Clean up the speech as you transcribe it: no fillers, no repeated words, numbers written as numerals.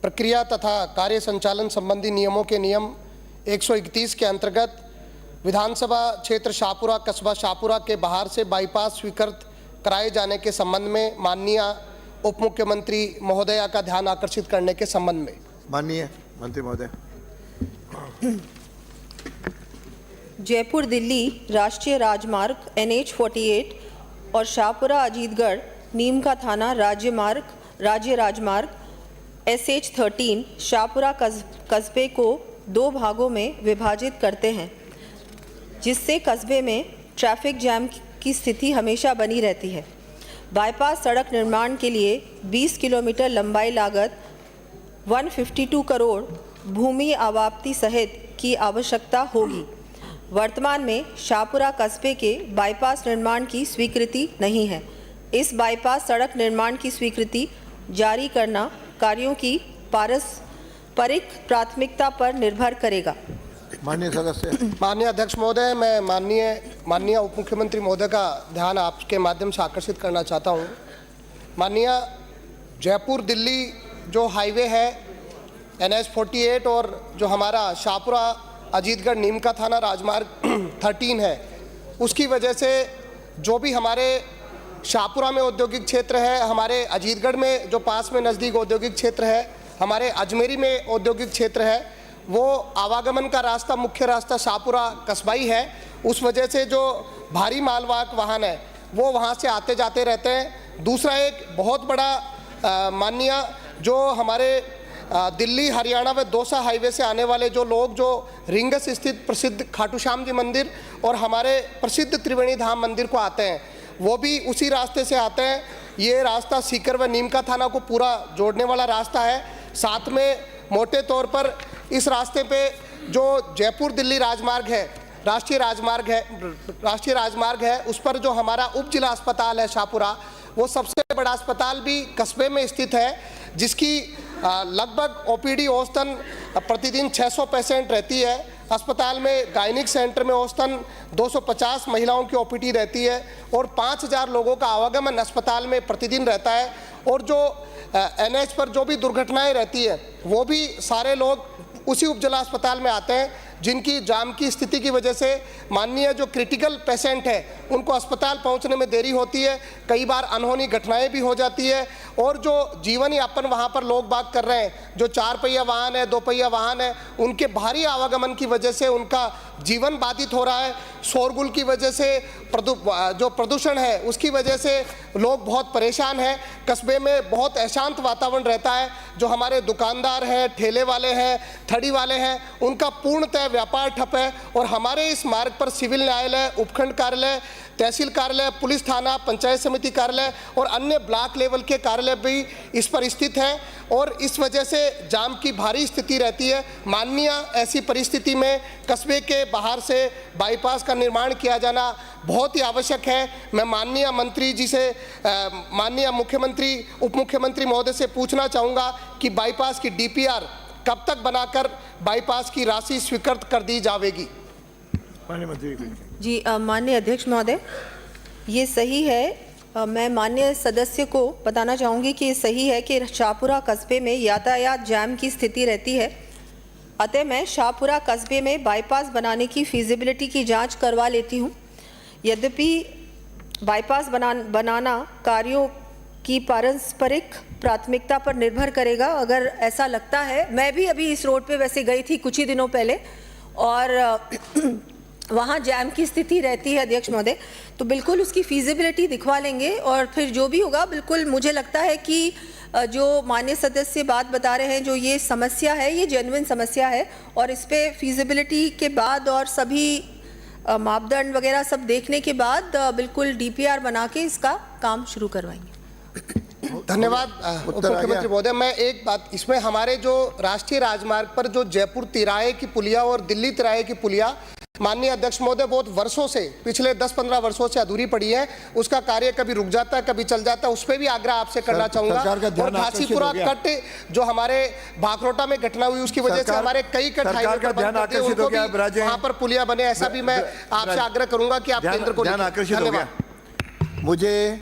प्रक्रिया तथा कार्य संचालन संबंधी नियमों के नियम 131 के अंतर्गत विधानसभा क्षेत्र शाहपुरा कस्बा शाहपुरा के बाहर से बाईपास स्वीकृत कराए जाने के संबंध में माननीय उप मुख्यमंत्री महोदया का ध्यान आकर्षित करने के संबंध में। माननीय मंत्री महोदय। जयपुर दिल्ली राष्ट्रीय राजमार्ग NH 48 और शाहपुरा अजीतगढ़ नीम का थाना राज्य राजमार्ग SH 13 शाहपुरा कस्बे को दो भागों में विभाजित करते हैं, जिससे कस्बे में ट्रैफिक जैम की स्थिति हमेशा बनी रहती है। बाईपास सड़क निर्माण के लिए 20 किलोमीटर लंबाई लागत 152 करोड़ भूमि आवाप्ति सहित की आवश्यकता होगी। वर्तमान में शाहपुरा कस्बे के बाईपास निर्माण की स्वीकृति नहीं है। इस बाईपास सड़क निर्माण की स्वीकृति जारी करना कार्यों की पारस्परिक प्राथमिकता पर निर्भर करेगा। माननीय सदस्य। माननीय अध्यक्ष महोदय, मैं माननीय उप मुख्यमंत्री महोदय का ध्यान आपके माध्यम से आकर्षित करना चाहता हूँ। माननीय जयपुर दिल्ली जो हाईवे है NH 48 और जो हमारा शाहपुरा अजीतगढ़ नीम का थाना राजमार्ग 13 है, उसकी वजह से जो भी हमारे शाहपुरा में औद्योगिक क्षेत्र है, हमारे अजीतगढ़ में जो पास में नज़दीक औद्योगिक क्षेत्र है, हमारे अजमेरी में औद्योगिक क्षेत्र है, वो आवागमन का रास्ता मुख्य रास्ता शाहपुरा कस्बाई है। उस वजह से जो भारी मालवाहक वाहन है वो वहाँ से आते जाते रहते हैं। दूसरा एक बहुत बड़ा माननीय जो हमारे दिल्ली हरियाणा व दौसा हाईवे से आने वाले जो लोग जो रिंगस स्थित प्रसिद्ध खाटू श्याम जी मंदिर और हमारे प्रसिद्ध त्रिवेणी धाम मंदिर को आते हैं, वो भी उसी रास्ते से आते हैं। ये रास्ता सीकर व नीम का थाना को पूरा जोड़ने वाला रास्ता है। साथ में मोटे तौर पर इस रास्ते पे जो जयपुर दिल्ली राजमार्ग है, राष्ट्रीय राजमार्ग है, उस पर जो हमारा उप जिला अस्पताल है शाहपुरा, वो सबसे बड़ा अस्पताल भी कस्बे में स्थित है, जिसकी लगभग OPD औसतन प्रतिदिन 600 पेशेंट रहती है। अस्पताल में गायनिक सेंटर में औसतन 250 महिलाओं की OPD रहती है और 5000 लोगों का आवागमन अस्पताल में प्रतिदिन रहता है। और जो NH पर जो भी दुर्घटनाएं रहती है वो भी सारे लोग उसी उपजिला अस्पताल में आते हैं, जिनकी जाम की स्थिति की वजह से माननीय जो क्रिटिकल पेशेंट है उनको अस्पताल पहुंचने में देरी होती है, कई बार अनहोनी घटनाएं भी हो जाती है। और जो जीवन यापन वहां पर लोग बाग कर रहे हैं, जो 4 पहिया वाहन है, 2 पहिया वाहन है, उनके भारी आवागमन की वजह से उनका जीवन बाधित हो रहा है। शोरगुल की वजह से जो प्रदूषण है उसकी वजह से लोग बहुत परेशान हैं। कस्बे में बहुत अशांत वातावरण रहता है। जो हमारे दुकानदार हैं, ठेले वाले हैं, थड़ी वाले हैं, उनका पूर्णतः व्यापार ठप है। और हमारे इस मार्ग पर सिविल न्यायालय, उपखंड कार्यालय, तहसील कार्यालय, पुलिस थाना, पंचायत समिति कार्यालय और अन्य ब्लॉक लेवल के कार्यालय भी इस पर स्थित हैं और इस वजह से जाम की भारी स्थिति रहती है। माननीय ऐसी परिस्थिति में कस्बे के बाहर से बाईपास का निर्माण किया जाना बहुत ही आवश्यक है। मैं माननीय मंत्री जी से, माननीय मुख्यमंत्री उप मुख्यमंत्री महोदय से पूछना चाहूँगा कि बाईपास की DPR कब तक बनाकर बाईपास की राशि स्वीकृत कर दी जाएगी। माननीय मंत्री जी, माननीय अध्यक्ष महोदय, ये सही है। मैं माननीय सदस्य को बताना चाहूँगी कि सही है कि शाहपुरा कस्बे में यातायात जैम की स्थिति रहती है। अतः मैं शाहपुरा कस्बे में बाईपास बनाने की फीजिबिलिटी की जांच करवा लेती हूँ। यद्यपि बाईपास बनाना कार्यों की पारस्परिक प्राथमिकता पर निर्भर करेगा। अगर ऐसा लगता है, मैं भी अभी इस रोड पे वैसे गई थी कुछ ही दिनों पहले और वहाँ जैम की स्थिति रहती है अध्यक्ष महोदय, तो बिल्कुल उसकी फीजिबिलिटी दिखवा लेंगे और फिर जो भी होगा, बिल्कुल मुझे लगता है कि जो माननीय सदस्य बात बता रहे हैं, जो ये समस्या है, ये जेन्युइन समस्या है और इस पे फीजिबिलिटी के बाद और सभी मापदंड वगैरह सब देखने के बाद बिल्कुल DPR बना के इसका काम शुरू करवाएंगे। धन्यवाद उप मुख्यमंत्री महोदय। मैं एक बात, इसमें हमारे जो राष्ट्रीय राजमार्ग पर जो जयपुर तिराहे की पुलिया और दिल्ली तिराहे की पुलिया माननीय अध्यक्ष महोदय बहुत वर्षों से, पिछले 10-15 वर्षों से अधूरी पड़ी है। उसका कार्य कभी रुक जाता है, कभी चल जाता है। उस पर भी आग्रह आपसे करना चाहूंगा। और घासीपुरा कट जो हमारे भाखरोटा में घटना हुई, उसकी वजह से हमारे कई कट हाईवे पर वहां पर पुलिया बने, ऐसा भी मैं आपसे आग्रह करूंगा कि आप केंद्र को। ध्यान आकर्षित हो गया। मुझे